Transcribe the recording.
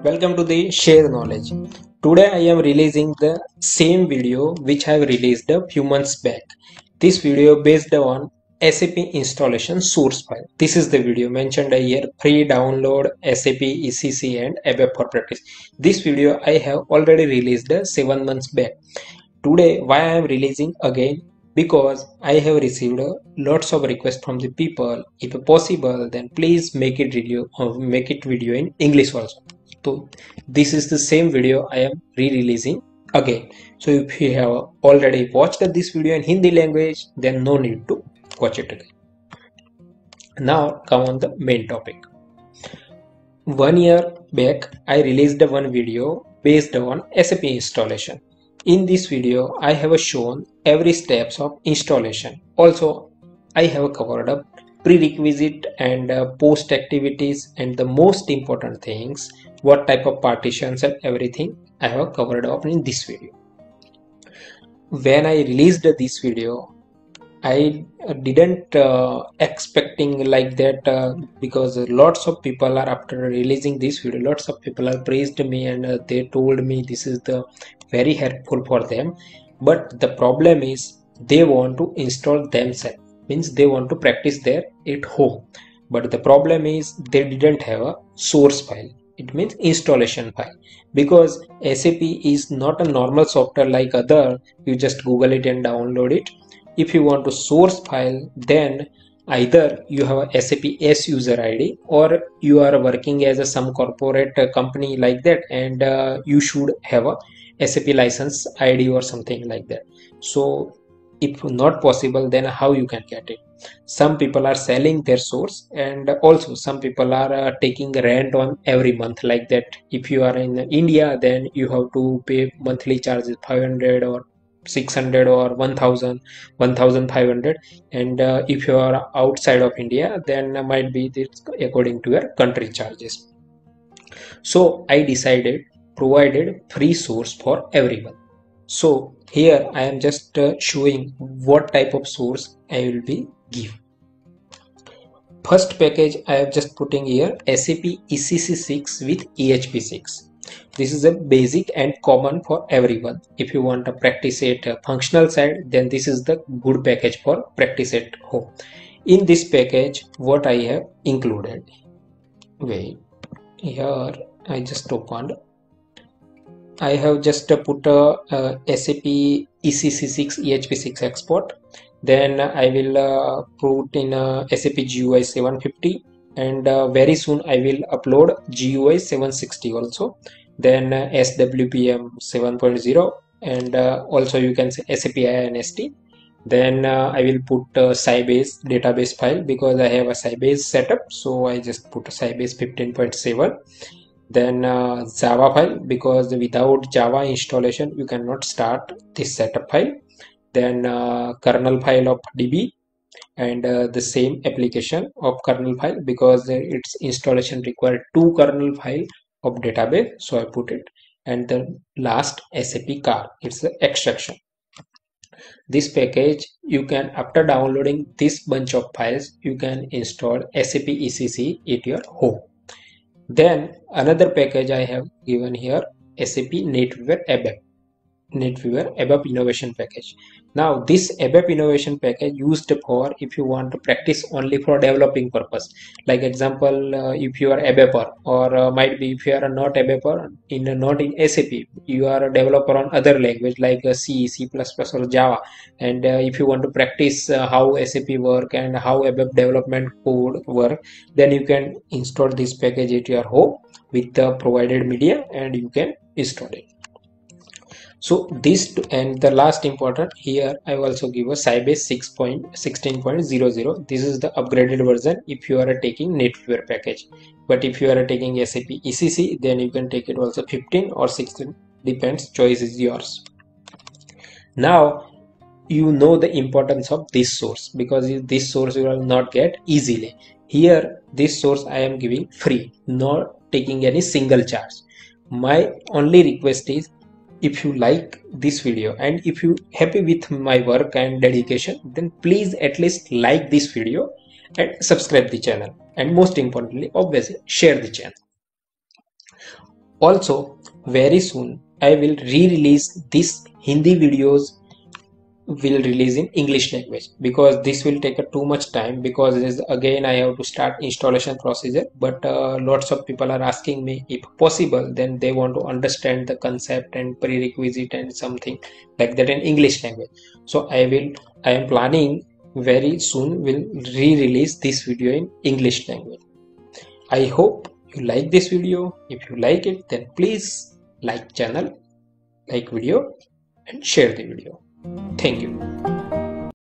Welcome to the Share Knowledge. Today I am releasing the same video which I have released a few months back. This video based on SAP installation source file. This is the video mentioned here, free download SAP ECC and ABAP for practice. This video I have already released 7 months back. Today why I am releasing again? Because I have received lots of requests from the people. If possible, then please make it video in English also. So this is the same video I am re-releasing again. So if you have already watched this video in Hindi language, then no need to watch it again. Now come on the main topic. 1 year back I released one video based on SAP installation. In this video I have shown every steps of installation. Also I have covered up prerequisite and post activities and the most important things, what type of partitions and everything I have covered up in this video. When I released this video, I didn't expecting like that because lots of people are, after releasing this video, lots of people are praised me and they told me this is the very helpful for them. But the problem is they want to install themselves, means they want to practice there at home. But the problem is they didn't have a source file. It means installation file, because SAP is not a normal software like other. You just Google it and download it. If you want to source file, then either you have a SAP S user ID or you are working as some corporate company like that, and you should have a SAP license ID or something like that. So if not possible, then how you can get it? Some people are selling their source, and also some people are taking rent on every month like that. If you are in India, then you have to pay monthly charges 500 or 600 or 1000, 1500, and if you are outside of India, then might be this according to your country charges. So I decided provided free source for everyone. So here I am just showing what type of source I will be give. First package I have just putting here SAP ECC6 with EHP6. This is a basic and common for everyone. If you want to practice it functional side, then this is the good package for practice at home. In this package, what I have included, wait, here I just opened. I have just put a SAP ECC6 EHP6 export. Then I will put in SAP GUI 750, and very soon I will upload GUI 760 also. Then SWPM 7.0, and also you can say SAP INST. Then I will put Sybase database file, because I have a Sybase setup, so I just put a Sybase 15.7. Then Java file, because without Java installation you cannot start this setup file. Then kernel file of DB, and the same application of kernel file, because its installation required 2 kernel file of database, so I put it. And the last SAP car, it's the extraction. This package you can, after downloading this bunch of files, you can install SAP ECC at your home. Then another package I have given here, SAP NetWeaver ABAP Innovation Package. Now this ABAP Innovation Package used for if you want to practice only for developing purpose. Like example, if you are ABAPer, or might be if you are not ABAPer, not in SAP, you are a developer on other language like C, C++ or Java, and if you want to practice how SAP work and how ABAP development code work, then you can install this package at your home with the provided media, and you can install it. So this, and the last important here, I also give a Sybase 6.16.00. This is the upgraded version if you are taking NetWeaver package. But if you are taking SAP ECC, then you can take it also 15 or 16, depends, choice is yours. Now you know the importance of this source, because this source you will not get easily. Here this source I am giving free, not taking any single charge. My only request is, if you like this video and if you happy with my work and dedication, then please at least like this video and subscribe the channel, and most importantly obviously share the channel. Also, very soon I will re-release this Hindi videos will release in English language, because this will take too much time, because it is again I have to start installation procedure. But lots of people are asking me, if possible, then they want to understand the concept and prerequisite and something like that in English language. So I am planning very soon will re-release this video in English language. I hope you like this video. If you like it, then please like channel, like video, and share the video. Thank you.